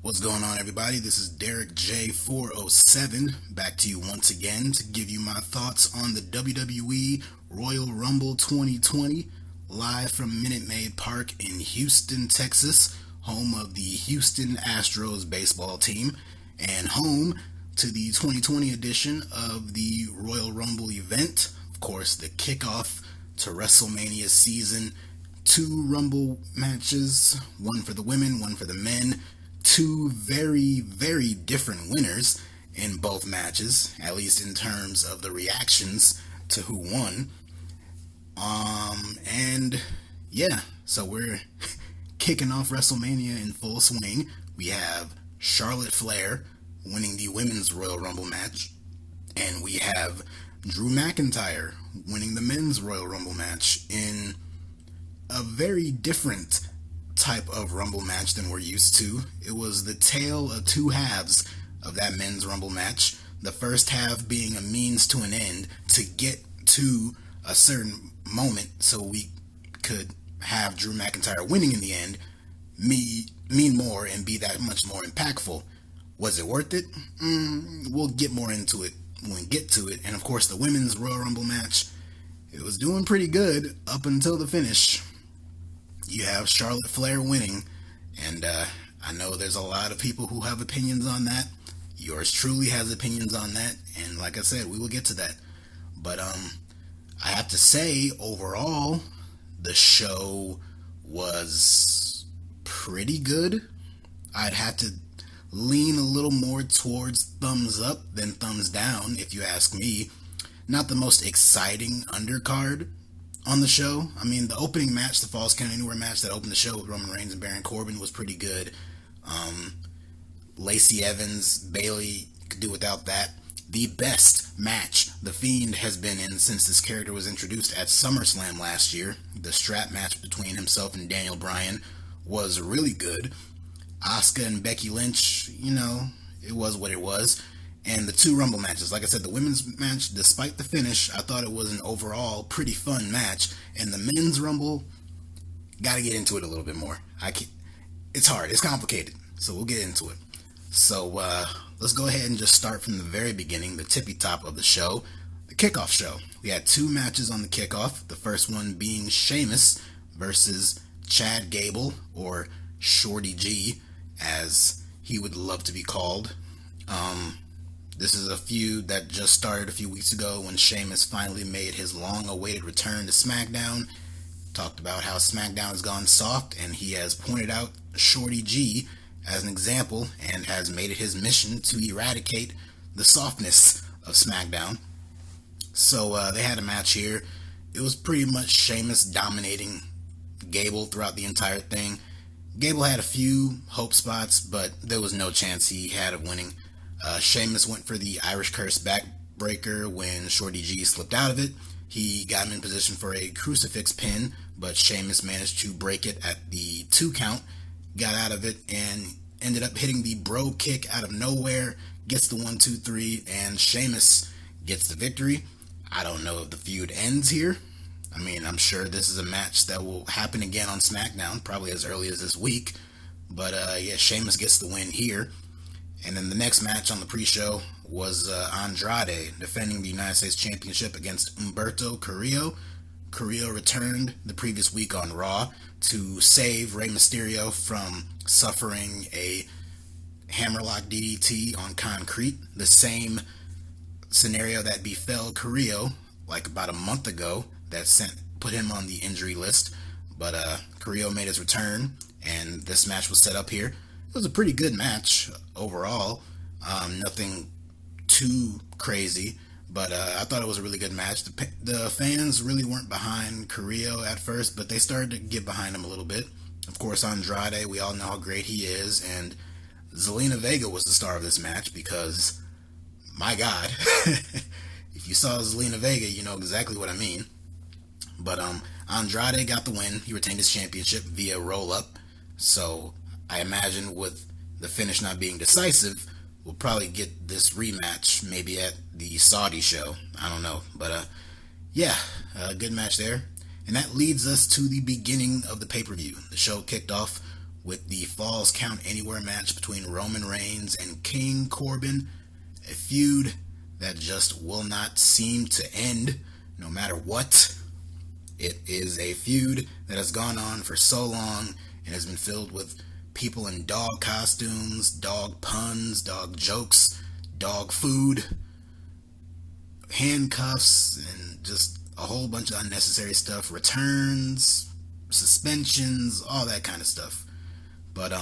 What's going on, everybody? This is Derek J407 back to you once again to give you my thoughts on the WWE Royal Rumble 2020 live from Minute Maid Park in Houston, Texas, home of the Houston Astros baseball team and home to the 2020 edition of the Royal Rumble event. Of course, the kickoff to WrestleMania season. Two Rumble matches, one for the women, one for the men. Two very, very different winners in both matches, at least in terms of the reactions to who won. And yeah, so we're kicking off WrestleMania in full swing. We have Charlotte Flair winning the Women's Royal Rumble match, and we have Drew McIntyre winning the Men's Royal Rumble match in a very different type of Rumble match than we're used to. It was the tale of two halves of that Men's Rumble match. The first half being a means to an end to get to a certain moment so we could have Drew McIntyre winning in the end mean more and be that much more impactful. Was it worth it? We'll get more into it when we get to it. And of course, the Women's Royal Rumble match, it was doing pretty good up until the finish. You have Charlotte Flair winning, and I know there's a lot of people who have opinions on that. Yours truly has opinions on that, and like I said, we will get to that. But I have to say, overall, the show was pretty good. I'd have to lean a little more towards thumbs up than thumbs down, if you ask me. Not the most exciting undercard on the show. I mean, the opening match, the Falls Count Anywhere match that opened the show with Roman Reigns and Baron Corbin, was pretty good. Lacey Evans, Bayley, could do without that. The best match the Fiend has been in since this character was introduced at SummerSlam last year, the strap match between himself and Daniel Bryan, was really good. Asuka and Becky Lynch, it was what it was. And the two Rumble matches, like I said, the women's match, despite the finish, I thought it was an overall pretty fun match. And the men's Rumble, gotta get into it a little bit more. It's hard, it's complicated, so we'll get into it. So let's go ahead and just start from the very beginning, the tippy top of the show, the kickoff show. We had two matches on the kickoff. The first one being Sheamus versus Chad Gable, or Shorty G, as he would love to be called. This is a feud that just started a few weeks ago when Sheamus finally made his long-awaited return to SmackDown. Talked about how SmackDown has gone soft, and he has pointed out Shorty G as an example and has made it his mission to eradicate the softness of SmackDown. So they had a match here. It was pretty much Sheamus dominating Gable throughout the entire thing. Gable had a few hope spots, but there was no chance he had of winning. Sheamus went for the Irish Curse backbreaker when Shorty G slipped out of it. He got him in position for a crucifix pin, but Sheamus managed to break it at the 2 count, got out of it, and ended up hitting the bro kick out of nowhere, gets the 1, 2, 3, and Sheamus gets the victory. I don't know if the feud ends here. I mean, I'm sure this is a match that will happen again on SmackDown, probably as early as this week. But yeah, Sheamus gets the win here. And then the next match on the pre-show was Andrade defending the United States Championship against Humberto Carrillo. Carrillo returned the previous week on Raw to save Rey Mysterio from suffering a hammerlock DDT on concrete, the same scenario that befell Carrillo like about a month ago that put him on the injury list. But Carrillo made his return, and this match was set up here. It was a pretty good match overall. Nothing too crazy, but I thought it was a really good match. The fans really weren't behind Carrillo at first, but they started to get behind him a little bit. Of course, Andrade, we all know how great he is, and Zelina Vega was the star of this match because, my God, if you saw Zelina Vega, you know exactly what I mean. But Andrade got the win. He retained his championship via roll-up, so I imagine with the finish not being decisive, we'll probably get this rematch maybe at the Saudi show. I don't know. But yeah, good match there. And that leads us to the beginning of the pay-per-view. The show kicked off with the Falls Count Anywhere match between Roman Reigns and King Corbin, a feud that just will not seem to end no matter what. It is a feud that has gone on for so long and has been filled with people in dog costumes, dog puns, dog jokes, dog food, handcuffs, and just a whole bunch of unnecessary stuff, returns, suspensions, all that kind of stuff. But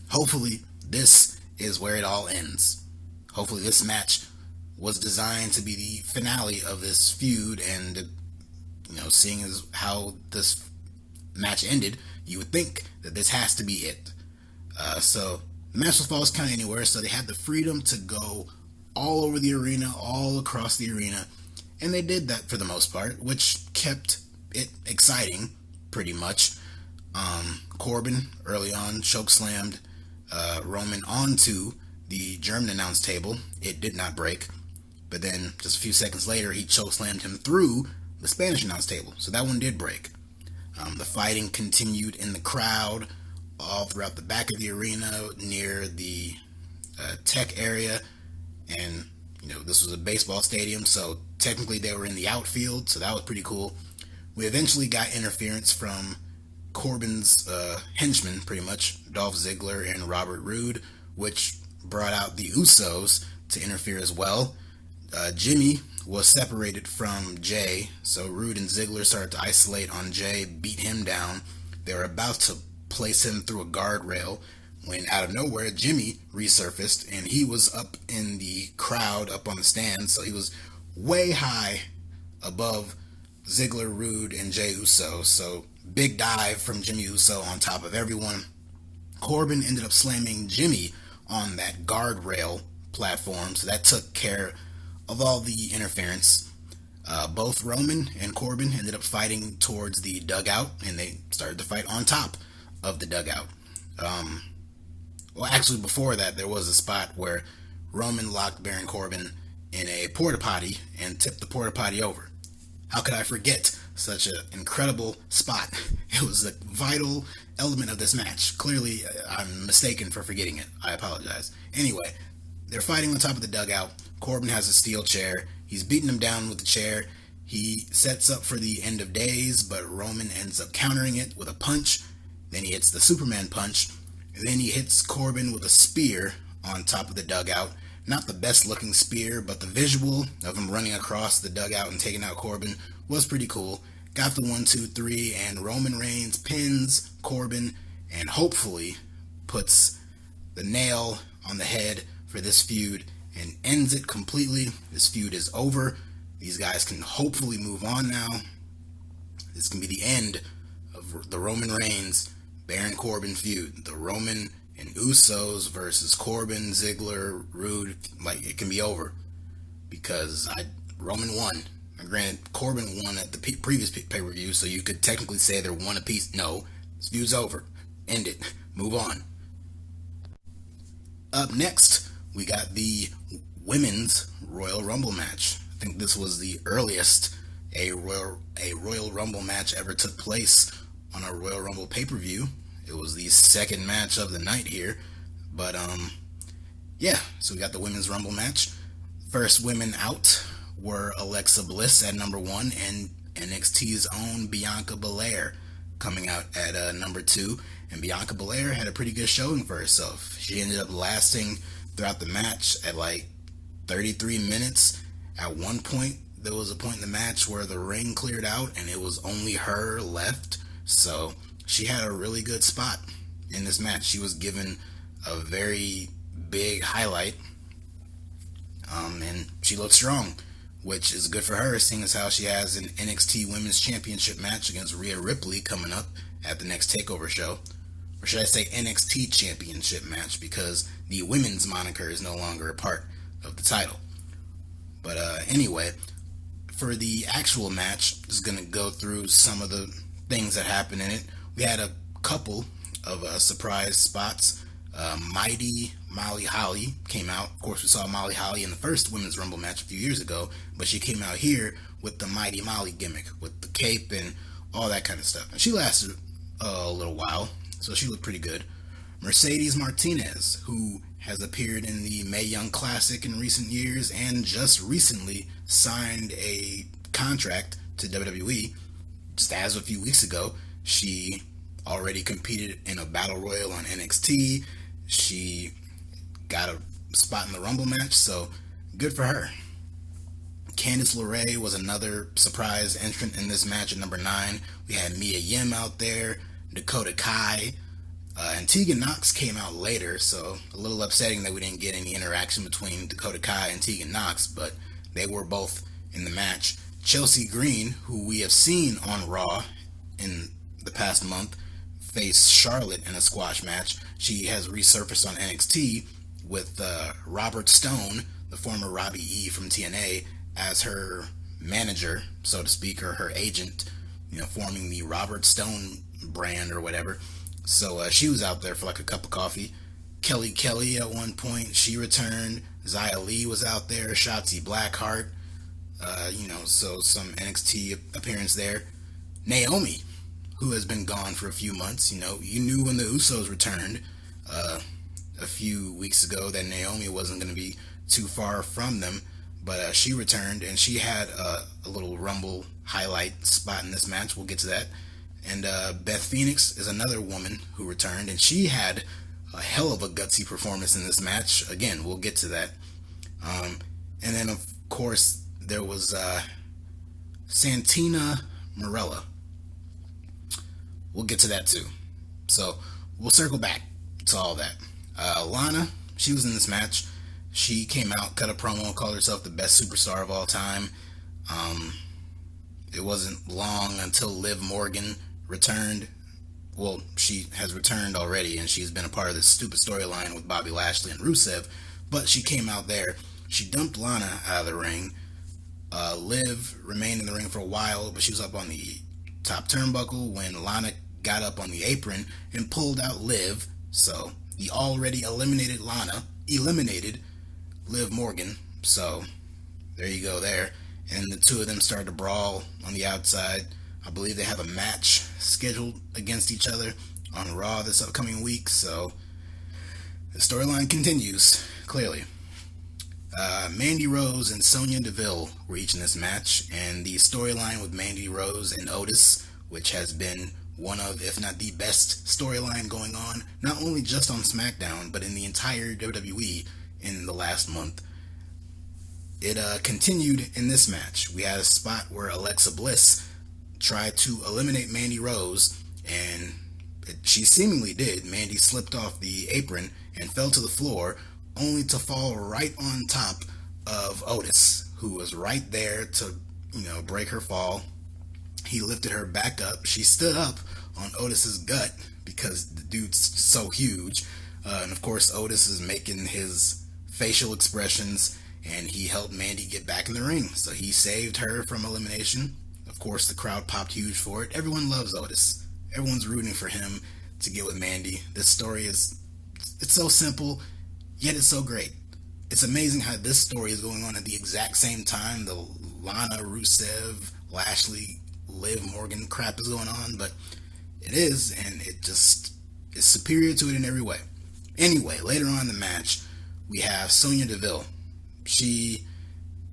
hopefully this is where it all ends. Hopefully this match was designed to be the finale of this feud, and seeing as how this match ended, you would think that this has to be it. So the match was Falls Count Anywhere, so they had the freedom to go all over the arena, all across the arena, and they did that for the most part, which kept it exciting, pretty much. Corbin early on chokeslammed Roman onto the German announce table. It did not break, but then just a few seconds later he chokeslammed him through the Spanish announce table, so that one did break. The fighting continued in the crowd all throughout the back of the arena near the tech area, and this was a baseball stadium, so technically they were in the outfield, so that was pretty cool. We eventually got interference from Corbin's henchmen, pretty much, Dolph Ziggler and Robert Roode, which brought out the Usos to interfere as well. Jimmy was separated from Jay, so Roode and Ziggler started to isolate on Jay, beat him down. They were about to place him through a guardrail when out of nowhere Jimmy resurfaced, and he was up in the crowd, up on the stand, so he was way high above Ziggler, Roode, and Jey Uso. So big dive from Jimmy Uso on top of everyone. Corbin ended up slamming Jimmy on that guardrail platform, so that took care of all the interference. Both Roman and Corbin ended up fighting towards the dugout, and they started to fight on top of the dugout. Well, actually, before that, there was a spot where Roman locked Baron Corbin in a porta potty and tipped the porta potty over. How could I forget such an incredible spot? It was a vital element of this match. Clearly, I'm mistaken for forgetting it. I apologize. Anyway, they're fighting on top of the dugout. Corbin has a steel chair. He's beating him down with the chair. He sets up for the end of days, but Roman ends up countering it with a punch. Then he hits the Superman punch. And then he hits Corbin with a spear on top of the dugout. Not the best looking spear, but the visual of him running across the dugout and taking out Corbin was pretty cool. Got the 1, 2, 3, and Roman Reigns pins Corbin and hopefully puts the nail on the head for this feud and ends it completely. This feud is over. These guys can hopefully move on now. This can be the end of the Roman Reigns Baron Corbin feud. The Roman and Usos versus Corbin, Ziggler, Roode, it can be over because Roman won. Now, granted, Corbin won at the previous pay-per-view, so you could technically say they're one apiece. No, this feud's over. End it. Move on. Up next, we got the Women's Royal Rumble match. I think this was the earliest a Royal Rumble match ever took place on a Royal Rumble pay-per-view. It was the second match of the night here, but yeah, so we got the Women's Rumble match. First women out were Alexa Bliss at number 1 and NXT's own Bianca Belair coming out at number 2, and Bianca Belair had a pretty good showing for herself. She ended up lasting throughout the match at 33 minutes. At one point, there was a point in the match where the ring cleared out and it was only her left, so she had a really good spot in this match. She was given a very big highlight, and she looked strong, which is good for her, seeing as how she has an NXT Women's Championship match against Rhea Ripley coming up at the next TakeOver show. Or should I say NXT Championship match, because the women's moniker is no longer a part of the title. But anyway, for the actual match, I'm just going to go through some of the things that happened in it. We had a couple of surprise spots. Mighty Molly Holly came out. Of course, we saw Molly Holly in the first Women's Rumble match a few years ago, but she came out here with the Mighty Molly gimmick, with the cape and all that kind of stuff. And she lasted a little while. so she looked pretty good. Mercedes Martinez, who has appeared in the Mae Young Classic in recent years and just recently signed a contract to WWE, just as a few weeks ago. She already competed in a battle royal on NXT. She got a spot in the Rumble match, so good for her. Candice LeRae was another surprise entrant in this match at number 9. We had Mia Yim out there, Dakota Kai, and Tegan Nox came out later, so a little upsetting that we didn't get any interaction between Dakota Kai and Tegan Nox, but they were both in the match. Chelsea Green, who we have seen on Raw in the past month, faced Charlotte in a squash match. She has resurfaced on NXT with Robert Stone, the former Robbie E from TNA, as her manager, so to speak, or her agent, forming the Robert Stone brand or whatever. So she was out there for like a cup of coffee. Kelly Kelly at one point, she returned. Xia Li was out there. Shotzi Blackheart, so some NXT appearance there. Naomi, who has been gone for a few months. You knew when the Usos returned a few weeks ago that Naomi wasn't going to be too far from them, but she returned, and she had a little Rumble highlight spot in this match. We'll get to that. And Beth Phoenix is another woman who returned, and she had a hell of a gutsy performance in this match. Again, we'll get to that. And then, of course, there was Santina Marella. We'll get to that too. So we'll circle back to all that. Lana, she was in this match. She came out, cut a promo, called herself the best superstar of all time. It wasn't long until Liv Morgan returned. Well, she has returned already, and she's been a part of this stupid storyline with Bobby Lashley and Rusev, but she came out there. She dumped Lana out of the ring. Liv remained in the ring for a while, but she was up on the top turnbuckle when Lana got up on the apron and pulled out Liv. So the already eliminated Lana eliminated Liv Morgan. So there you go there. And the two of them started to brawl on the outside. I believe they have a match scheduled against each other on Raw this upcoming week. So the storyline continues, clearly. Mandy Rose and Sonya Deville were each in this match, and the storyline with Mandy Rose and Otis, which has been one of, if not the best storyline going on, not only just on SmackDown, but in the entire WWE in the last month. It continued in this match. We had a spot where Alexa Bliss tried to eliminate Mandy Rose, and she seemingly did. Mandy slipped off the apron and fell to the floor, only to fall right on top of Otis, who was right there to, break her fall. He lifted her back up. She stood up on Otis's gut because the dude's so huge. And of course, Otis is making his facial expressions, and he helped Mandy get back in the ring. So he saved her from elimination. Of course, the crowd popped huge for it. Everyone loves Otis. Everyone's rooting for him to get with Mandy. This story it's so simple, yet it's so great. It's amazing how this story is going on at the exact same time the Lana, Rusev, Lashley, Liv Morgan crap is going on, but it is, and it just is superior to it in every way. Anyway, later on in the match, we have Sonya Deville. She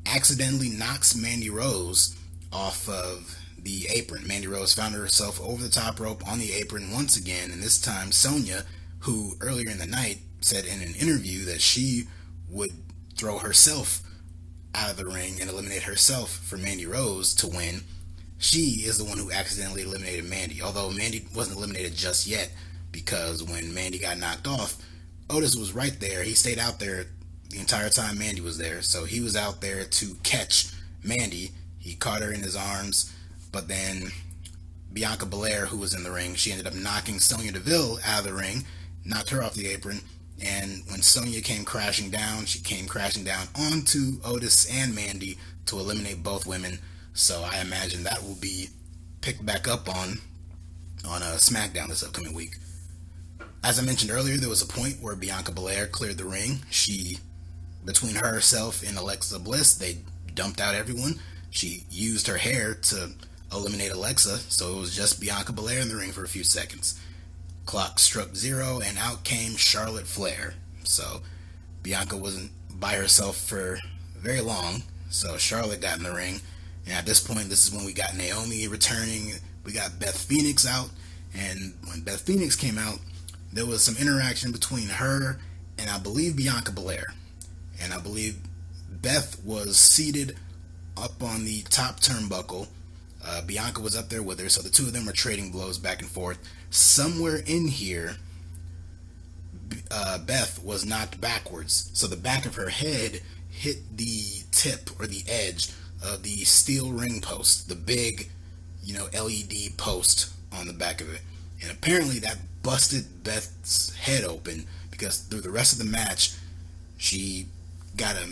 accidentally knocks Mandy Rose off of the apron. Mandy Rose found herself over the top rope on the apron once again, and this time Sonya, who earlier in the night said in an interview that she would throw herself out of the ring and eliminate herself for Mandy Rose to win, she is the one who accidentally eliminated Mandy. Although Mandy wasn't eliminated just yet, because when Mandy got knocked off, Otis was right there. He stayed out there the entire time Mandy was there, so he was out there to catch Mandy. He caught her in his arms, but then Bianca Belair, who was in the ring, she ended up knocking Sonya Deville out of the ring, knocked her off the apron, and when Sonya came crashing down, she came crashing down onto Otis and Mandy to eliminate both women. So I imagine that will be picked back up on SmackDown this upcoming week. As I mentioned earlier, there was a point where Bianca Belair cleared the ring. Between herself and Alexa Bliss, they dumped out everyone. She used her hair to eliminate Alexa, so it was just Bianca Belair in the ring for a few seconds. Clock struck 0, and out came Charlotte Flair. So Bianca wasn't by herself for very long. So Charlotte got in the ring. And at this point, this is when we got Naomi returning. We got Beth Phoenix out. And when Beth Phoenix came out, there was some interaction between her and I believe Bianca Belair. And I believe Beth was seated up on the top turnbuckle. Bianca was up there with her, so the two of them were trading blows back and forth. Somewhere in here, Beth was knocked backwards, so the back of her head hit the tip or the edge of the steel ring post, the big, LED post on the back of it. And apparently that busted Beth's head open, because through the rest of the match, she got a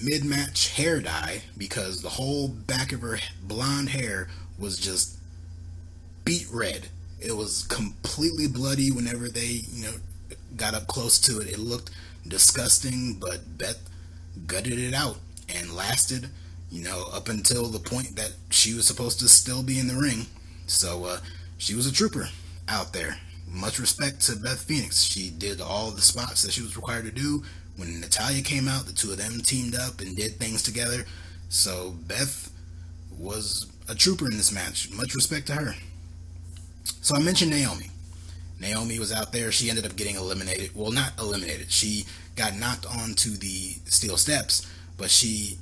mid-match hair dye because the whole back of her blonde hair was just beet red. It was completely bloody whenever they, got up close to it. It looked disgusting, but Beth gutted it out and lasted, up until the point that she was supposed to still be in the ring. So she was a trooper out there. Much respect to Beth Phoenix. She did all the spots that she was required to do. When Natalya came out, the two of them teamed up and did things together. So Beth was a trooper in this match. Much respect to her. So I mentioned Naomi. Naomi was out there. She ended up getting eliminated. Well, not eliminated. She got knocked onto the steel steps, but she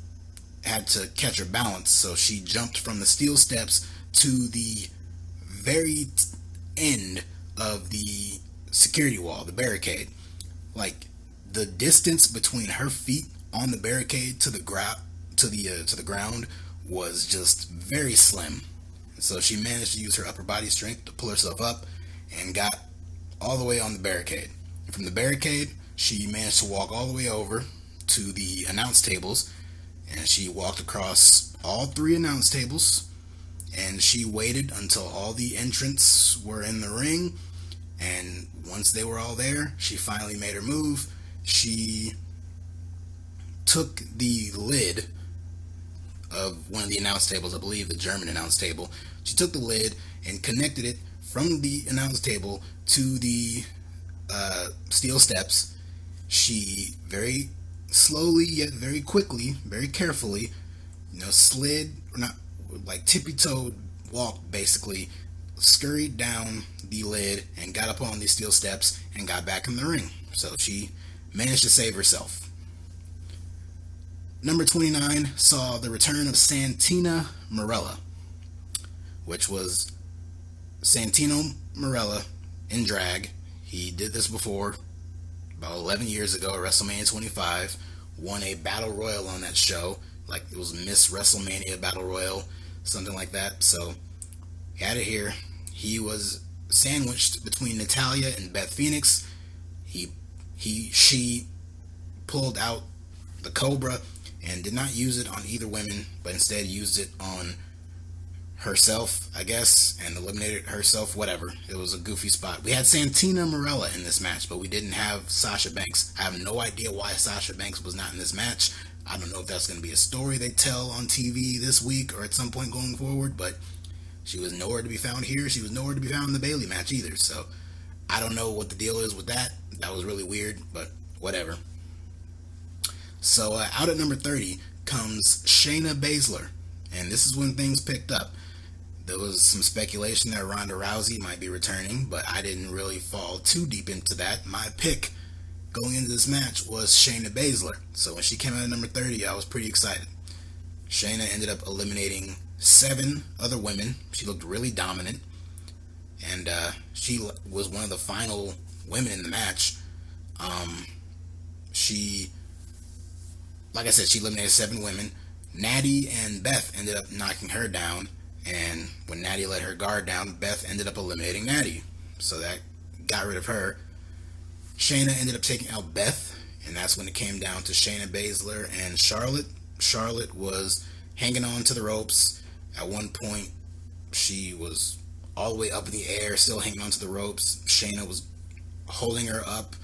had to catch her balance. So she jumped from the steel steps to the very end of the security wall, the barricade. Like, the distance between her feet on the barricade to the ground was just very slim. So she managed to use her upper body strength to pull herself up and got all the way on the barricade. And from the barricade, she managed to walk all the way over to the announce tables, and she walked across all 3 announce tables, and she waited until all the entrants were in the ring. And once they were all there, she finally made her move. She took the lid of one of the announce tables, I believe the German announce table. She took the lid and connected it from the announce table to the steel steps. She very slowly yet very quickly, very carefully, slid, or not, like tippy-toed, walked basically, scurried down the lid and got up on the steel steps and got back in the ring. So she managed to save herself. Number 29 saw the return of Santina Marella, which was Santino Marella in drag. He did this before, about 11 years ago at WrestleMania 25, won a Battle Royal on that show, like it was Miss WrestleMania Battle Royal, something like that. So he had it here. He was sandwiched between Natalya and Beth Phoenix. She pulled out the Cobra and did not use it on either women, but instead used it on herself, I guess, and eliminated herself, whatever. It was a goofy spot. We had Santina Marella in this match, but we didn't have Sasha Banks. I have no idea why Sasha Banks was not in this match. I don't know if that's going to be a story they tell on TV this week or at some point going forward, but she was nowhere to be found here. She was nowhere to be found in the Bayley match either, so I don't know what the deal is with that. That was really weird, but whatever. So out at number 30 comes Shayna Baszler, and this is when things picked up. There was some speculation that Ronda Rousey might be returning, but I didn't really fall too deep into that. My pick going into this match was Shayna Baszler, so when she came out at number 30, I was pretty excited. Shayna ended up eliminating 7 other women. She looked really dominant, and she was one of the final women in the match. Like I said, she eliminated 7 women. Natty and Beth ended up knocking her down, and when Natty let her guard down, Beth ended up eliminating Natty, so that got rid of her. Shayna ended up taking out Beth, and that's when it came down to Shayna Baszler and Charlotte. Charlotte was hanging on to the ropes. At one point, she was all the way up in the air, still hanging on to the ropes. Shayna was holding her up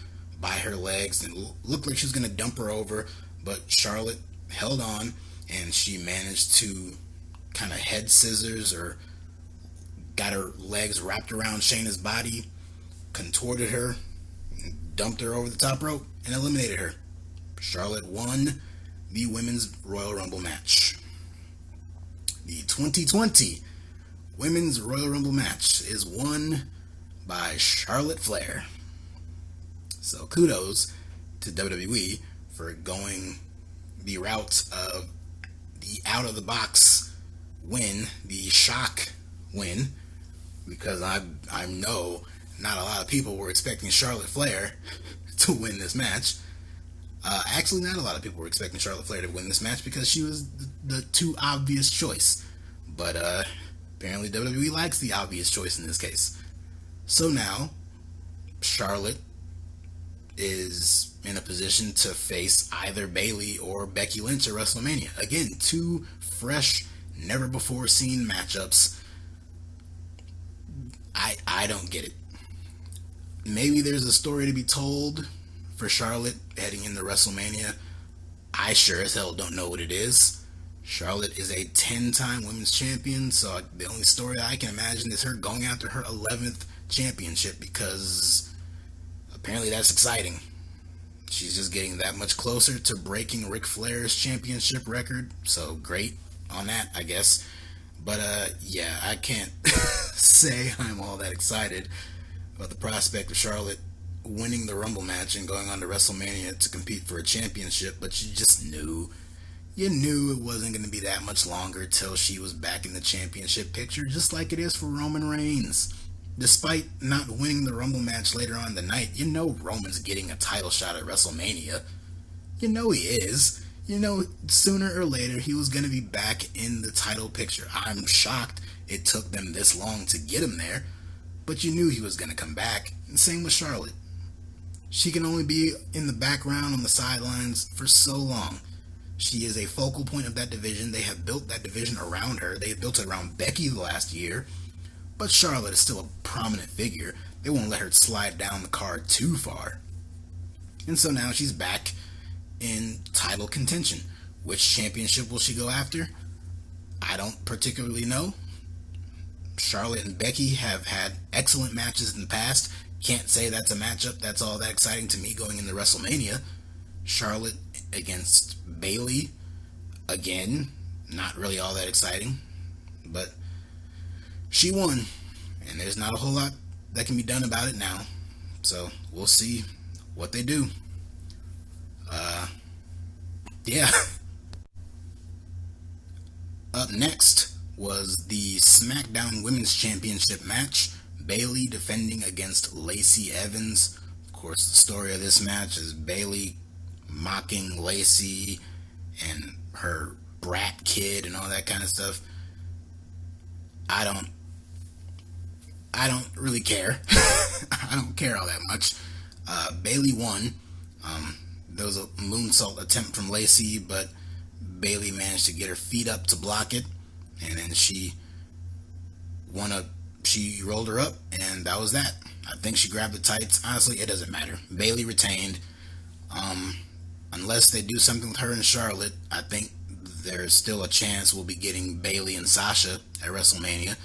by her legs and looked like she was going to dump her over, but Charlotte held on, and she managed to kind of head scissors or got her legs wrapped around Shayna's body contorted her, dumped her over the top rope, and eliminated her. Charlotte won the Women's Royal Rumble match. The 2020 Women's Royal Rumble match is won by Charlotte Flair. So kudos to WWE for going the route of the out-of-the-box win, the shock win, because I know not a lot of people were expecting Charlotte Flair to win this match. Actually, not a lot of people were expecting Charlotte Flair to win this match because she was the too obvious choice. But apparently WWE likes the obvious choice in this case. So now, Charlotte is in a position to face either Bayley or Becky Lynch at WrestleMania. Again, two fresh, never-before-seen matchups. I don't get it. Maybe there's a story to be told for Charlotte heading into WrestleMania. I sure as hell don't know what it is. Charlotte is a 10-time women's champion, so the only story I can imagine is her going after her 11th championship, because apparently that's exciting. She's just getting that much closer to breaking Ric Flair's championship record, so great on that, I guess. But yeah, I can't say I'm all that excited about the prospect of Charlotte winning the Rumble match and going on to WrestleMania to compete for a championship, but you just knew. You knew it wasn't going to be that much longer till she was back in the championship picture, just like it is for Roman Reigns. Despite not winning the Rumble match later on in the night, you know Roman's getting a title shot at WrestleMania. You know he is. You know sooner or later he was going to be back in the title picture. I'm shocked it took them this long to get him there, but you knew he was going to come back. And same with Charlotte. She can only be in the background on the sidelines for so long. She is a focal point of that division. They have built that division around her. They have built it around Becky the last year. But Charlotte is still a prominent figure. They won't let her slide down the card too far. And so now she's back in title contention. Which championship will she go after? I don't particularly know. Charlotte and Becky have had excellent matches in the past. Can't say that's a matchup that's all that exciting to me going into WrestleMania. Charlotte against Bayley, again, not really all that exciting, but she won, and there's not a whole lot that can be done about it now, so we'll see what they do. Yeah. Up next was the SmackDown Women's Championship match, Bayley defending against Lacey Evans. Of course, the story of this match is Bayley mocking Lacey and her brat kid and all that kind of stuff. I don't really care. I don't care all that much. Bayley won. There was a moonsault attempt from Lacey, but Bayley managed to get her feet up to block it, and then she rolled her up, and that was that. I think she grabbed the tights. Honestly, it doesn't matter. Bayley retained. Unless they do something with her and Charlotte, I think there's still a chance we'll be getting Bayley and Sasha at WrestleMania.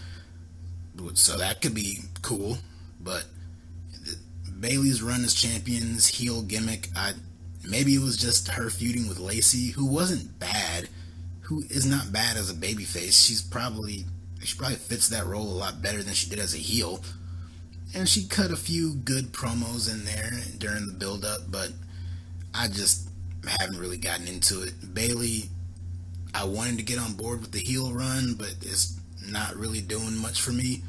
So that could be cool. But Bayley's run as champion's heel gimmick, maybe it was just her feuding with Lacey, who wasn't bad, who is not bad as a babyface. She probably fits that role a lot better than she did as a heel. And she cut a few good promos in there during the build-up, but I just haven't really gotten into it. Bayley, I wanted to get on board with the heel run, but it's not really doing much for me.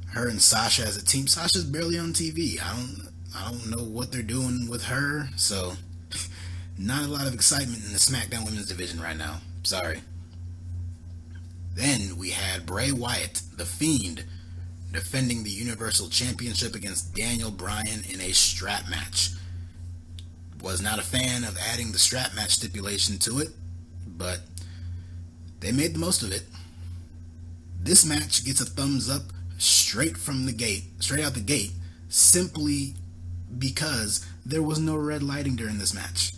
Her and Sasha as a team, Sasha's barely on TV. I don't know what they're doing with her, so not a lot of excitement in the SmackDown Women's division right now. Sorry. Then we had Bray Wyatt, the Fiend, defending the Universal Championship against Daniel Bryan in a strap match. Was not a fan of adding the strap match stipulation to it, but they made the most of it. This match gets a thumbs up straight out the gate, simply because there was no red lighting during this match.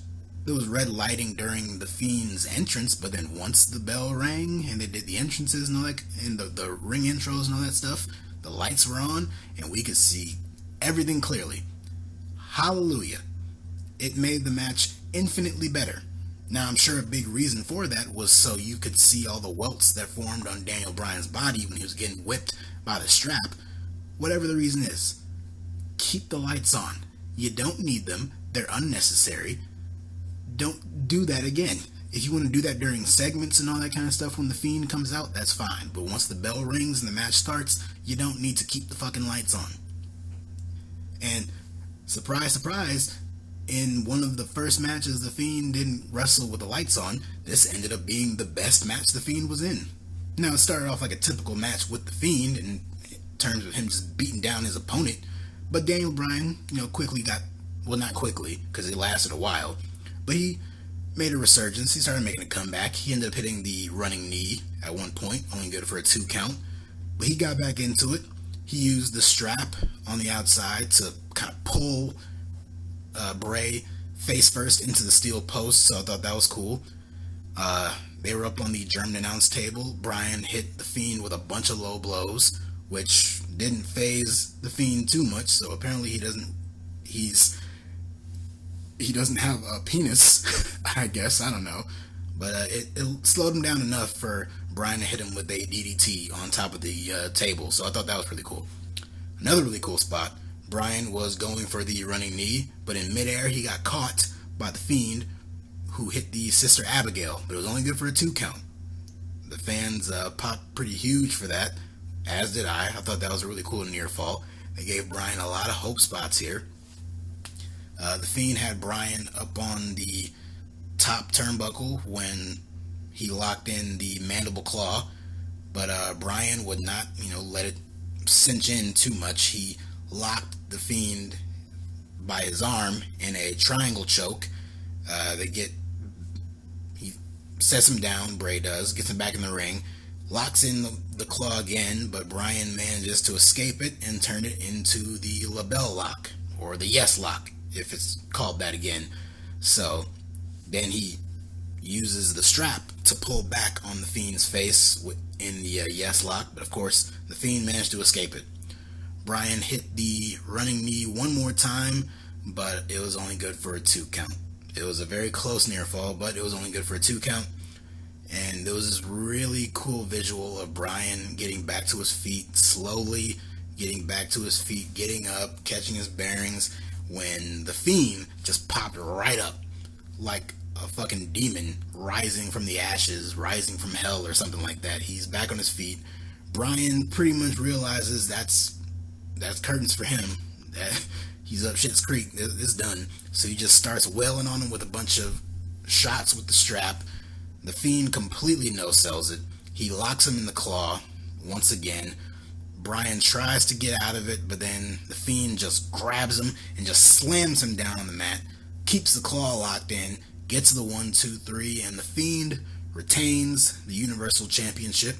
There was red lighting during the Fiend's entrance, but then once the bell rang and they did the entrances and all that, and the ring intros and all that stuff, the lights were on, and we could see everything clearly. Hallelujah. It made the match infinitely better. Now, I'm sure a big reason for that was so you could see all the welts that formed on Daniel Bryan's body when he was getting whipped by the strap. Whatever the reason is, keep the lights on. You don't need them. They're unnecessary. Don't do that again. If you want to do that during segments and all that kind of stuff when the Fiend comes out, that's fine. But once the bell rings and the match starts, you don't need to keep the fucking lights on. And surprise, surprise, in one of the first matches the Fiend didn't wrestle with the lights on, this ended up being the best match the Fiend was in. Now, it started off like a typical match with the Fiend in terms of him just beating down his opponent, but Daniel Bryan, quickly got, well, not quickly, because it lasted a while, but he made a resurgence. He started making a comeback. He ended up hitting the running knee at one point, only good for a 2 count, but he got back into it. He used the strap on the outside to kind of pull Bray face first into the steel post, so I thought that was cool. They were up on the German announce table. Bryan hit the Fiend with a bunch of low blows, which didn't phase the Fiend too much, so apparently he doesn't have a penis, I guess, I don't know. But it slowed him down enough for Bryan to hit him with a DDT on top of the table, so I thought that was really cool. Another really cool spot, Bryan was going for the running knee, but in midair he got caught by the Fiend, who hit the Sister Abigail, but it was only good for a 2 count. The fans popped pretty huge for that, as did I. I thought that was a really cool near fall. They gave Bryan a lot of hope spots here. The Fiend had Bryan up on the top turnbuckle when he locked in the mandible claw, but Bryan would not, let it cinch in too much. He locked the Fiend by his arm in a triangle choke. He sets him down, Bray does, gets him back in the ring, locks in the claw again, but Bryan manages to escape it and turn it into the label lock, or the yes lock, if it's called that again. So then he uses the strap to pull back on the Fiend's face in the yes lock, but of course the Fiend managed to escape it. Bryan hit the running knee one more time, but it was only good for a 2 count. It was a very close near fall, but it was only good for a 2 count. And there was this really cool visual of Bryan getting back to his feet, slowly getting back to his feet, getting up, catching his bearings, when the Fiend just popped right up like a fucking demon rising from the ashes, rising from hell or something like that. He's back on his feet. Bryan pretty much realizes that's curtains for him. That he's up shit's creek. It's done. So he just starts wailing on him with a bunch of shots with the strap. The Fiend completely no-sells it. He locks him in the claw once again. Bryan tries to get out of it, but then the Fiend just grabs him and just slams him down on the mat, keeps the claw locked in, gets the 1, 2, 3, and the Fiend retains the Universal Championship.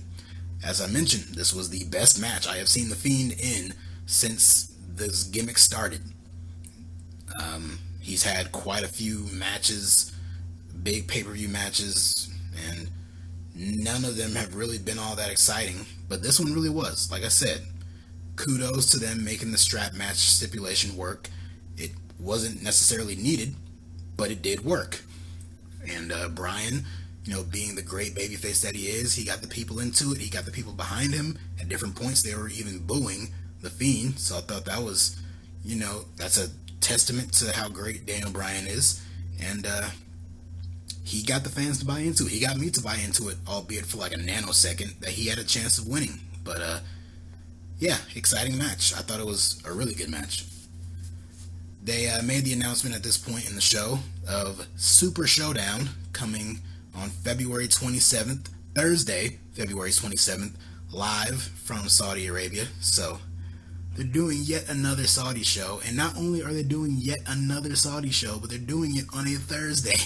As I mentioned, this was the best match I have seen the Fiend in since this gimmick started. He's had quite a few matches, big pay-per-view matches, and none of them have really been all that exciting, but this one really was. Like I said, kudos to them making the strap match stipulation work. It wasn't necessarily needed, but it did work. And Bryan, being the great babyface that he is, he got the people into it. He got the people behind him. At different points, they were even booing the Fiend. So I thought that was, that's a testament to how great Daniel Bryan is. And he got the fans to buy into it. He got me to buy into it, albeit for like a nanosecond, that he had a chance of winning. But yeah, exciting match. I thought it was a really good match. They made the announcement at this point in the show of Super Showdown coming on February 27th, Thursday, February 27th, live from Saudi Arabia. So they're doing yet another Saudi show, and not only are they doing yet another Saudi show, but they're doing it on a Thursday.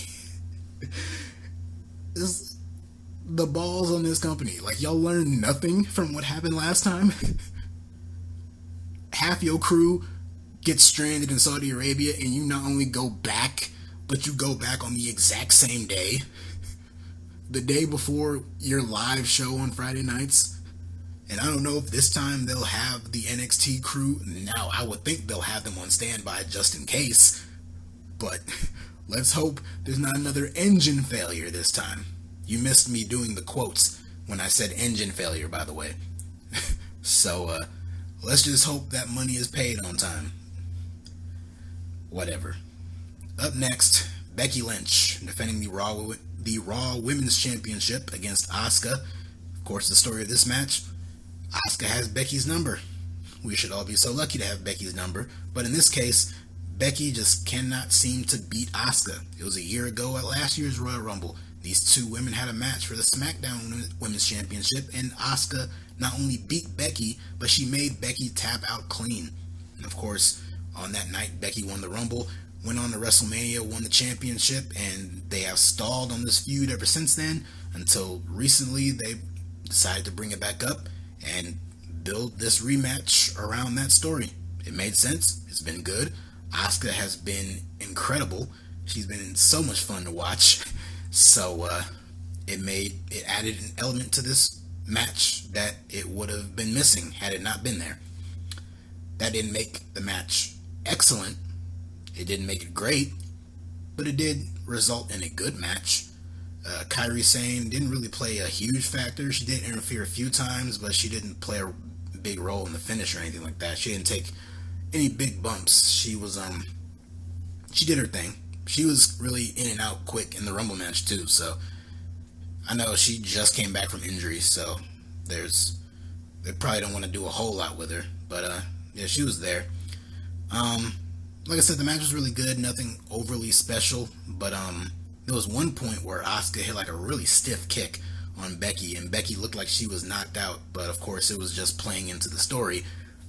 The balls on this company. Like, y'all learned nothing from what happened last time. Half your crew gets stranded in Saudi Arabia, and you not only go back, but you go back on the exact same day, the day before your live show on Friday nights. And I don't know if this time they'll have the NXT crew. Now, I would think they'll have them on standby just in case. But let's hope there's not another engine failure this time. You missed me doing the quotes when I said engine failure, by the way. So, let's just hope that money is paid on time. Whatever. Up next, Becky Lynch defending the Raw Women's Championship against Asuka. Of course, the story of this match, Asuka has Becky's number. We should all be so lucky to have Becky's number, but in this case, Becky just cannot seem to beat Asuka. It was a year ago at last year's Royal Rumble. These two women had a match for the SmackDown Women's Championship, and Asuka not only beat Becky, but she made Becky tap out clean. And of course, on that night, Becky won the Rumble, went on to WrestleMania, won the championship, and they have stalled on this feud ever since then, until recently they decided to bring it back up and build this rematch around that story. It made sense. It's been good. Asuka has been incredible. She's been so much fun to watch. So it added an element to this match that it would have been missing had it not been there. That didn't make the match excellent. It didn't make it great, but it did result in a good match. Kairi Sane didn't really play a huge factor. She did interfere a few times, but she didn't play a big role in the finish or anything like that. She didn't take any big bumps. She did her thing. She was really in and out quick in the Rumble match too, so I know she just came back from injury, so they probably don't want to do a whole lot with her, but yeah, she was there. Like I said, the match was really good, nothing overly special, but there was one point where Asuka hit like a really stiff kick on Becky, and Becky looked like she was knocked out, but of course it was just playing into the story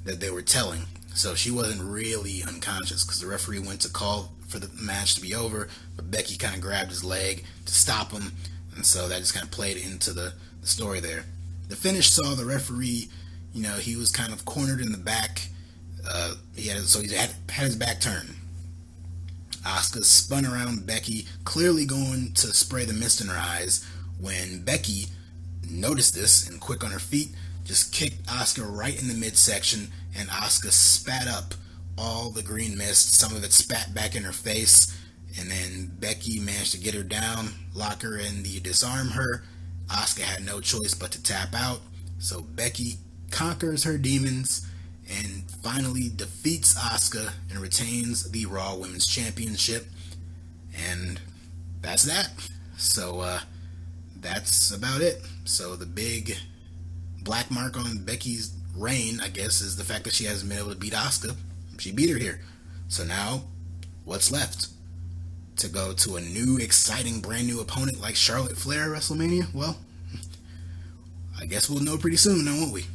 that they were telling. So she wasn't really unconscious because the referee went to call for the match to be over, but Becky kind of grabbed his leg to stop him, and so that just kind of played into the story there. The finish saw the referee, he was kind of cornered in the back. He had his back turned. Asuka spun around Becky, clearly going to spray the mist in her eyes, when Becky noticed this and quick on her feet, just kicked Asuka right in the midsection, and Asuka spat up all the green mist. Some of it spat back in her face, and then Becky managed to get her down, lock her in the disarm her. Asuka had no choice but to tap out, so Becky conquers her demons and finally defeats Asuka and retains the Raw Women's Championship. And that's that. So that's about it. So the big black mark on Becky's reign, I guess, is the fact that she hasn't been able to beat Asuka. She beat her here. So now, what's left? To go to a new, exciting, brand new opponent like Charlotte Flair at WrestleMania? Well, I guess we'll know pretty soon, now won't we?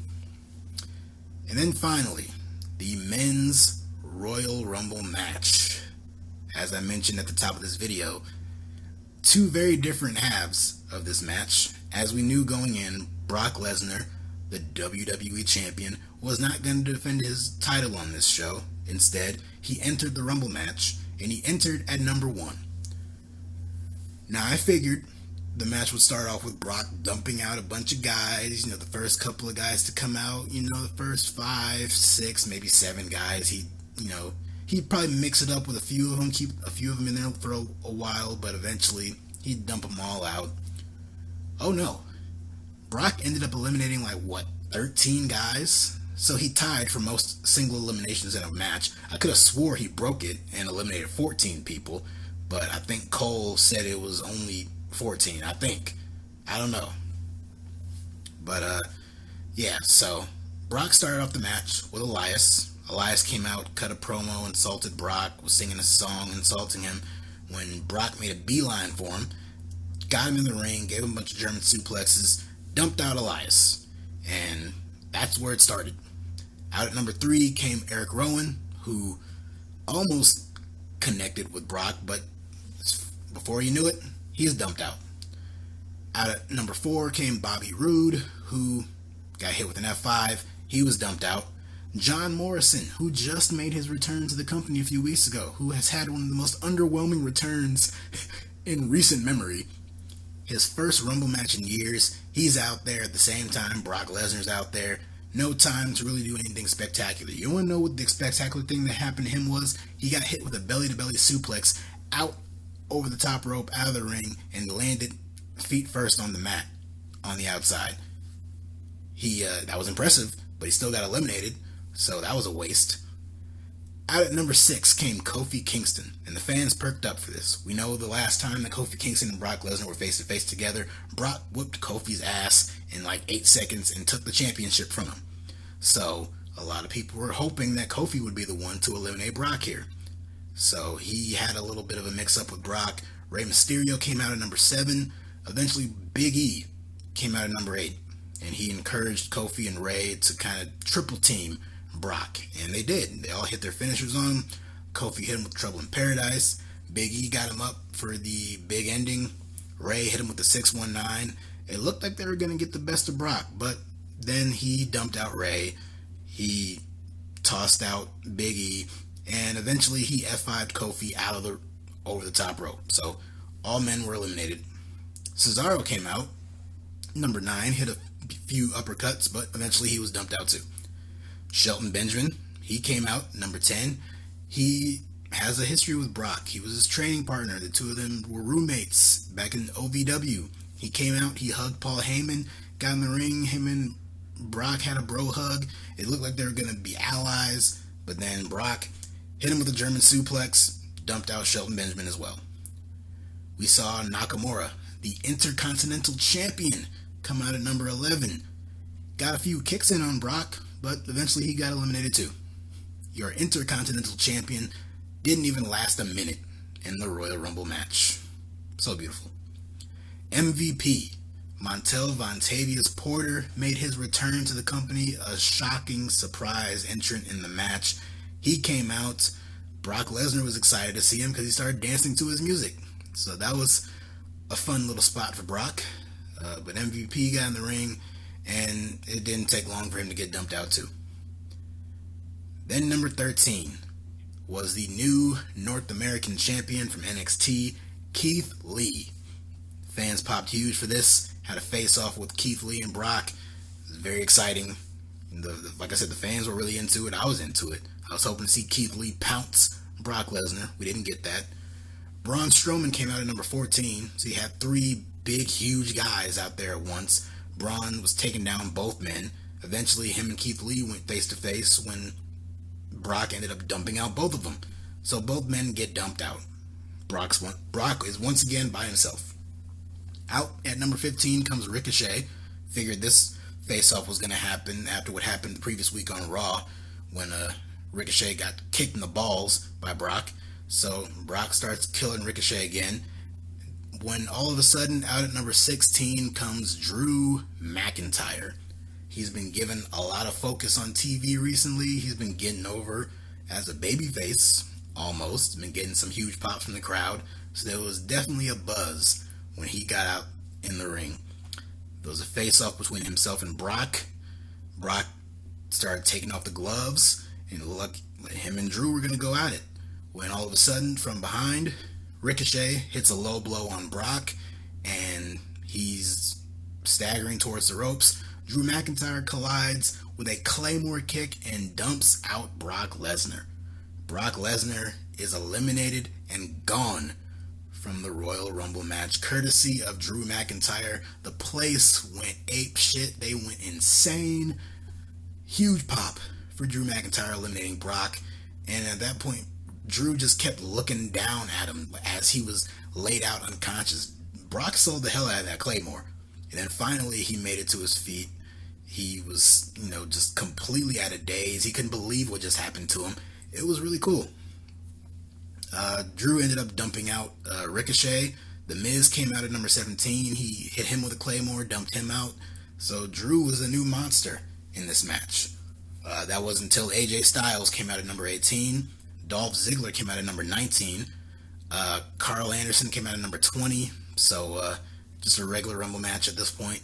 And then finally, the men's Royal Rumble match. As I mentioned at the top of this video, two very different halves of this match. As we knew going in, Brock Lesnar, the WWE Champion, was not going to defend his title on this show. Instead, he entered the Rumble match, and he entered at number 1. Now, I figured the match would start off with Brock dumping out a bunch of guys, the first couple of guys to come out, the first 5, 6, maybe 7 guys. He'd probably mix it up with a few of them, keep a few of them in there for a while, but eventually he'd dump them all out. Oh no. Brock ended up eliminating 13 guys? So he tied for most single eliminations in a match. I could have swore he broke it and eliminated 14 people, but I think Cole said it was only 14, I think. I don't know. But, yeah, so Brock started off the match with Elias. Elias came out, cut a promo, insulted Brock, was singing a song, insulting him, when Brock made a beeline for him, got him in the ring, gave him a bunch of German suplexes, dumped out Elias. And that's where it started. Out at number 3 came Eric Rowan, who almost connected with Brock, but before you knew it, he was dumped out. Out at number 4 came Bobby Roode, who got hit with an F5. He was dumped out. John Morrison, who just made his return to the company a few weeks ago, who has had one of the most underwhelming returns in recent memory. His first Rumble match in years, He's out there at the same time Brock Lesnar's out there. No time to really do anything spectacular. You want to know what the spectacular thing that happened to him was? He got hit with a belly-to-belly suplex out over the top rope, out of the ring, and landed feet first on the mat on the outside. That was impressive, but he still got eliminated, so that was a waste. Out at number 6 came Kofi Kingston, and the fans perked up for this. We know the last time that Kofi Kingston and Brock Lesnar were face-to-face together, Brock whooped Kofi's ass in like 8 seconds and took the championship from him. So, a lot of people were hoping that Kofi would be the one to eliminate Brock here. So, he had a little bit of a mix-up with Brock. Rey Mysterio came out at number 7. Eventually, Big E came out at number 8. And he encouraged Kofi and Rey to kind of triple team Brock, and they did. They all hit their finishers on him. Kofi hit him with Trouble in Paradise. Big E got him up for the big ending. Rey hit him with the 619. It looked like they were going to get the best of Brock, but then he dumped out Rey. He tossed out Big E, and eventually he F5'd Kofi out of the over the top rope. So all men were eliminated. Cesaro came out, number 9, hit a few uppercuts, but eventually he was dumped out too. Shelton Benjamin, he came out, number 10. He has a history with Brock. He was his training partner. The two of them were roommates back in OVW. He came out, he hugged Paul Heyman, got in the ring. Him and Brock had a bro hug. It looked like they were going to be allies, but then Brock hit him with a German suplex, dumped out Shelton Benjamin as well. We saw Nakamura, the Intercontinental Champion, come out at number 11. Got a few kicks in on Brock, but eventually he got eliminated too. Your Intercontinental Champion didn't even last a minute in the Royal Rumble match. So beautiful. MVP, Montel Vontavious Porter, made his return to the company, a shocking surprise entrant in the match. He came out. Brock Lesnar was excited to see him because he started dancing to his music. So that was a fun little spot for Brock. But MVP got in the ring, and it didn't take long for him to get dumped out too. Then number 13 was the new North American champion from NXT, Keith Lee. Fans popped huge for this. Had a face-off with Keith Lee and Brock. It was very exciting. Like I said, the fans were really into it. I was into it. I was hoping to see Keith Lee pounce Brock Lesnar. We didn't get that. Braun Strowman came out at number 14, so he had 3 big, huge guys out there at once. Braun was taking down both men. Eventually, him and Keith Lee went face-to-face when Brock ended up dumping out both of them. So both men get dumped out. Brock is once again by himself. Out at number 15 comes Ricochet. Figured this face-off was going to happen after what happened the previous week on Raw when Ricochet got kicked in the balls by Brock. So Brock starts killing Ricochet again. When all of a sudden, out at number 16 comes Drew McIntyre. He's been given a lot of focus on TV recently. He's been getting over as a babyface, almost. Been getting some huge pops from the crowd. So there was definitely a buzz when he got out in the ring. There was a face-off between himself and Brock. Brock started taking off the gloves, and him and Drew were going to go at it. When all of a sudden, from behind, Ricochet hits a low blow on Brock, and he's staggering towards the ropes. Drew McIntyre collides with a Claymore kick and dumps out Brock Lesnar. Brock Lesnar is eliminated and gone from the Royal Rumble match, courtesy of Drew McIntyre. The place went ape shit. They went insane. Huge pop for Drew McIntyre eliminating Brock, and at that point, Drew just kept looking down at him as he was laid out unconscious. Brock sold the hell out of that Claymore. And then finally he made it to his feet. He was, just completely out of daze. He couldn't believe what just happened to him. It was really cool. Drew ended up dumping out Ricochet. The Miz came out at number 17. He hit him with a Claymore, dumped him out. So Drew was a new monster in this match. That was until AJ Styles came out at number 18. Dolph Ziggler came out at number 19. Carl Anderson came out at number 20. So just a regular Rumble match at this point.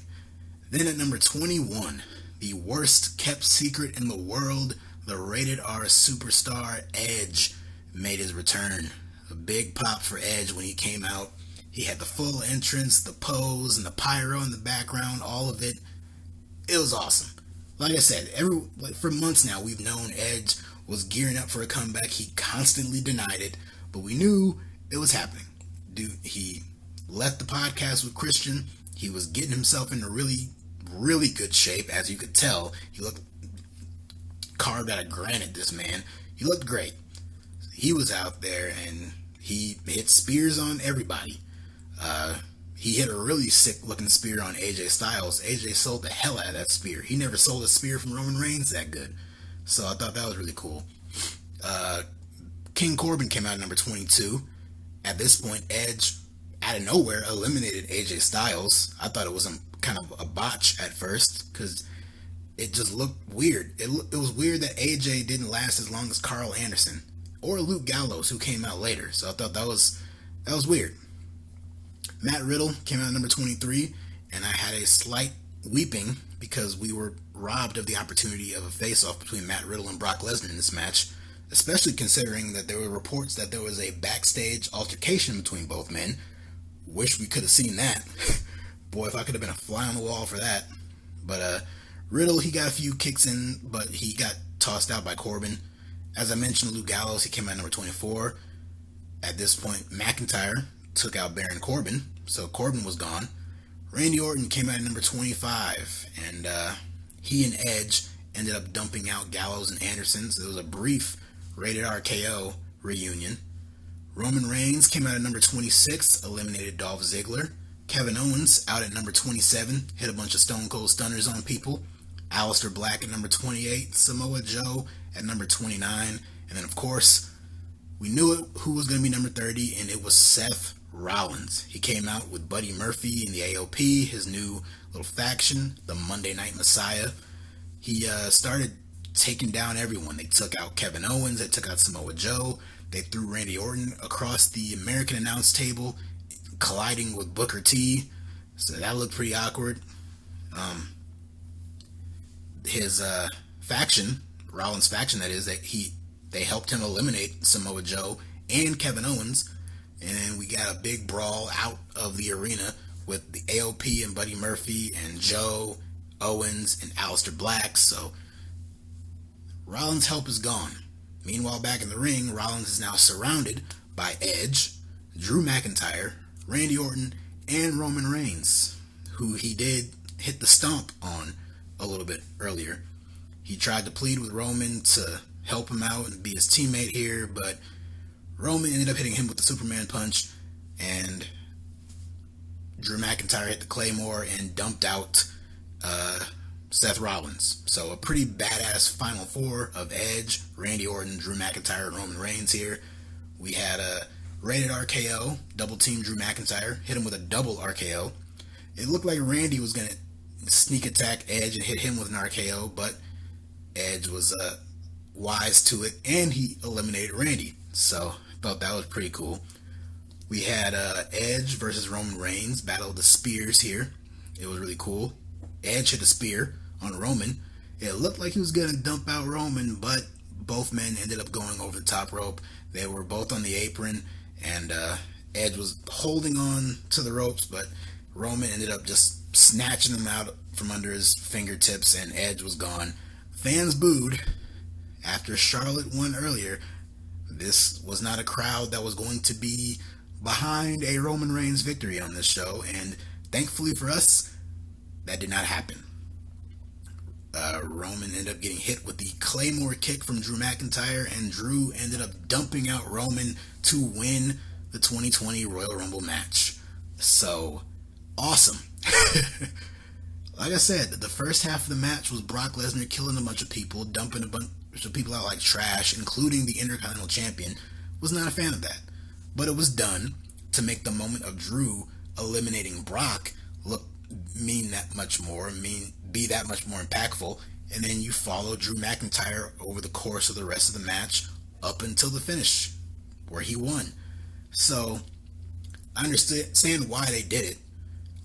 Then at number 21, the worst kept secret in the world, the rated R superstar Edge made his return. A big pop for Edge when he came out. He had the full entrance, the pose, and the pyro in the background, all of it. It was awesome. Like I said, for months now, we've known Edge was gearing up for a comeback. He constantly denied it, but we knew it was happening. Dude, he left the podcast with Christian. He was getting himself into really, really good shape, as you could tell. He looked carved out of granite, this man. He looked great. He was out there, and he hit spears on everybody. He hit a really sick-looking spear on AJ Styles. AJ sold the hell out of that spear. He never sold a spear from Roman Reigns that good. So I thought that was really cool. King Corbin came out at number 22. At this point, Edge, out of nowhere, eliminated AJ Styles. I thought it was kind of a botch at first, because it just looked weird. It was weird that AJ didn't last as long as Carl Anderson or Luke Gallows, who came out later. So I thought that was weird. Matt Riddle came out at number 23, and I had a slight weeping because we were robbed of the opportunity of a face-off between Matt Riddle and Brock Lesnar in this match, especially considering that there were reports that there was a backstage altercation between both men. Wish we could have seen that. Boy, if I could have been a fly on the wall for that. But Riddle, he got a few kicks in, but he got tossed out by Corbin. As I mentioned, Luke Gallows, he came out at number 24. At this point, McIntyre took out Baron Corbin, so Corbin was gone. Randy Orton came out at number 25, and he and Edge ended up dumping out Gallows and Anderson, so there was a brief rated RKO reunion. Roman Reigns came out at number 26, eliminated Dolph Ziggler. Kevin Owens out at number 27, hit a bunch of Stone Cold Stunners on people. Aleister Black at number 28, Samoa Joe at number 29, and then of course, we knew who was going to be number 30, and it was Seth Rollins. He came out with Buddy Murphy in the AOP, his new little faction, the Monday Night Messiah. He started taking down everyone. They took out Kevin Owens, they took out Samoa Joe, they threw Randy Orton across the American announce table, colliding with Booker T, so that looked pretty awkward. His faction, Rollins' faction that is, they helped him eliminate Samoa Joe and Kevin Owens, and we got a big brawl out of the arena with the AOP and Buddy Murphy and Joe, Owens, and Aleister Black. So Rollins' help is gone. Meanwhile, back in the ring, Rollins is now surrounded by Edge, Drew McIntyre, Randy Orton, and Roman Reigns, who he did hit the stomp on a little bit earlier. He tried to plead with Roman to help him out and be his teammate here, but Roman ended up hitting him with the Superman punch, and Drew McIntyre hit the Claymore and dumped out Seth Rollins. So a pretty badass Final Four of Edge, Randy Orton, Drew McIntyre, and Roman Reigns here. We had a rated RKO, double team Drew McIntyre, hit him with a double RKO. It looked like Randy was going to sneak attack Edge and hit him with an RKO, but Edge was wise to it, and he eliminated Randy. So I thought that was pretty cool. We had Edge versus Roman Reigns, Battle of the Spears here. It was really cool. Edge hit a spear on Roman. It looked like he was going to dump out Roman, but both men ended up going over the top rope. They were both on the apron, and Edge was holding on to the ropes, but Roman ended up just snatching him out from under his fingertips, and Edge was gone. Fans booed after Charlotte won earlier. This was not a crowd that was going to be behind a Roman Reigns victory on this show, and thankfully for us, that did not happen. Roman ended up getting hit with the Claymore kick from Drew McIntyre, and Drew ended up dumping out Roman to win the 2020 Royal Rumble match. So, awesome. Like I said, the first half of the match was Brock Lesnar killing a bunch of people, dumping a bunch of people out like trash, including the Intercontinental Champion. Was not a fan of that. But it was done to make the moment of Drew eliminating Brock be that much more impactful, and then you follow Drew McIntyre over the course of the rest of the match up until the finish, where he won. So, I understand why they did it.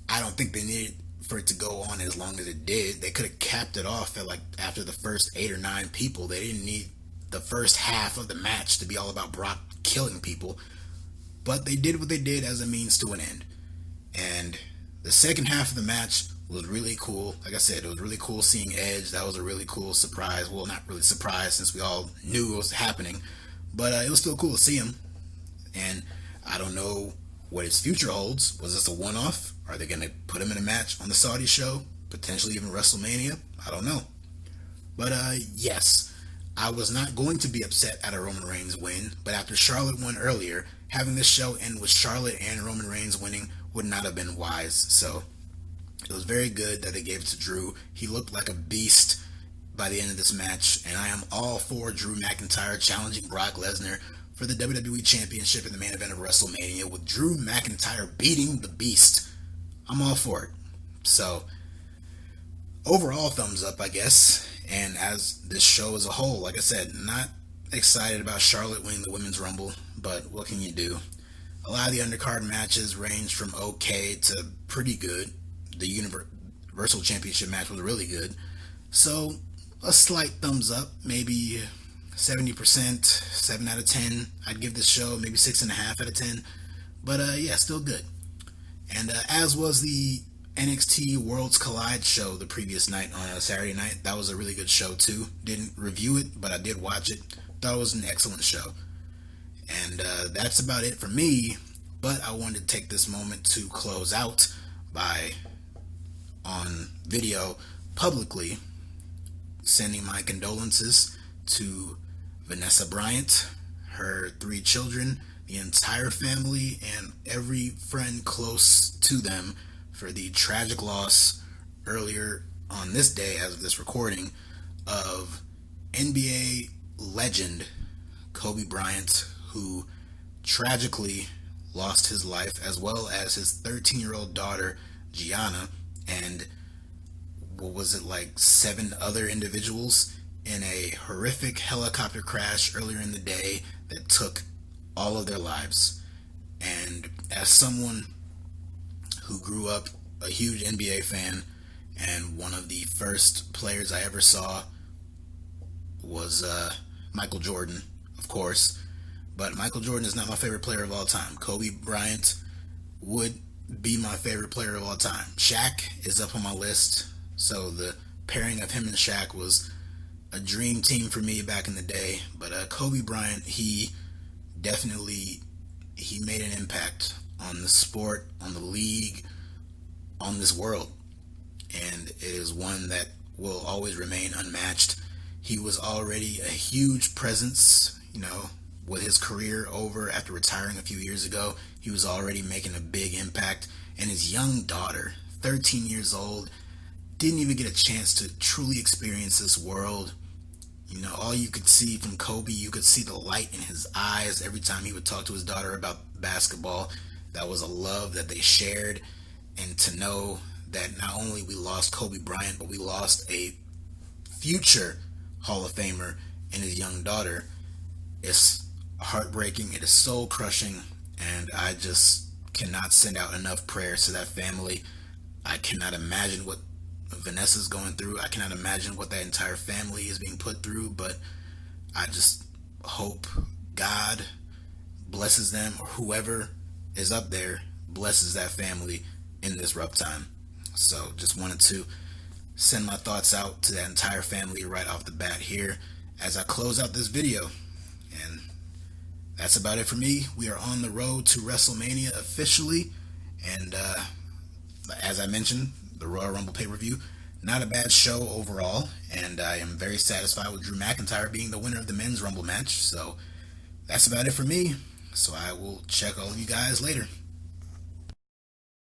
I don't think they needed for it to go on as long as it did. They could have capped it off at after the first 8 or 9 people. They didn't need the first half of the match to be all about Brock killing people. but they did what they did as a means to an end. And the second half of the match was really cool. Like I said, it was really cool seeing Edge. That was a really cool surprise. Well, not really surprise since we all knew it was happening, but it was still cool to see him. And I don't know what his future holds. Was this a one-off? Are they going to put him in a match on the Saudi show? Potentially even WrestleMania? I don't know. But yes, I was not going to be upset at a Roman Reigns win, but after Charlotte won earlier, having this show end with Charlotte and Roman Reigns winning would not have been wise. So it was very good that they gave it to Drew. He looked like a beast by the end of this match, and I am all for Drew McIntyre challenging Brock Lesnar for the WWE Championship in the main event of WrestleMania, with Drew McIntyre beating the Beast. I'm all for it. So overall, thumbs up, I guess. And as this show as a whole, like I said, not excited about Charlotte winning the Women's Rumble, but what can you do? A lot of the undercard matches ranged from okay to pretty good. The Universal Championship match was really good. So a slight thumbs up, maybe 70%, 7 out of 10. I'd give this show maybe 6.5 out of 10. But yeah, still good. And as was the NXT Worlds Collide show the previous night on a Saturday night. That was a really good show too. Didn't review it, but I did watch it. Thought it was an excellent show. And that's about it for me. But I wanted to take this moment to close out by, on video, publicly sending my condolences to Vanessa Bryant, her 3 children, the entire family, and every friend close to them for the tragic loss earlier on this day, as of this recording, of NBA legend Kobe Bryant, who tragically lost his life, as well as his 13-year-old daughter Gianna, and what was it, like 7 other individuals in a horrific helicopter crash earlier in the day that took all of their lives. And as someone who grew up a huge NBA fan, and one of the first players I ever saw was Michael Jordan, of course. But Michael Jordan is not my favorite player of all time. Kobe Bryant would be my favorite player of all time. Shaq is up on my list. So the pairing of him and Shaq was a dream team for me back in the day. But Kobe Bryant, he made an impact on the sport, on the league, on this world. And it is one that will always remain unmatched. He was already a huge presence, with his career over after retiring a few years ago. He was already making a big impact. And his young daughter, 13 years old, didn't even get a chance to truly experience this world. All you could see from Kobe, you could see the light in his eyes every time he would talk to his daughter about basketball. That was a love that they shared. And to know that not only we lost Kobe Bryant, but we lost a future Hall of Famer in his young daughter, is heartbreaking. It is soul crushing, and I just cannot send out enough prayers to that family. I cannot imagine what Vanessa's going through. I cannot imagine what that entire family is being put through, but I just hope God blesses them, or whoever is up there blesses that family in this rough time. So just wanted to send my thoughts out to that entire family right off the bat here as I close out this video. And that's about it for me. We are on the road to WrestleMania officially, and as I mentioned, the Royal Rumble pay-per-view, not a bad show overall, and I am very satisfied with Drew McIntyre being the winner of the Men's Rumble match. So that's about it for me. So I will check all of you guys later.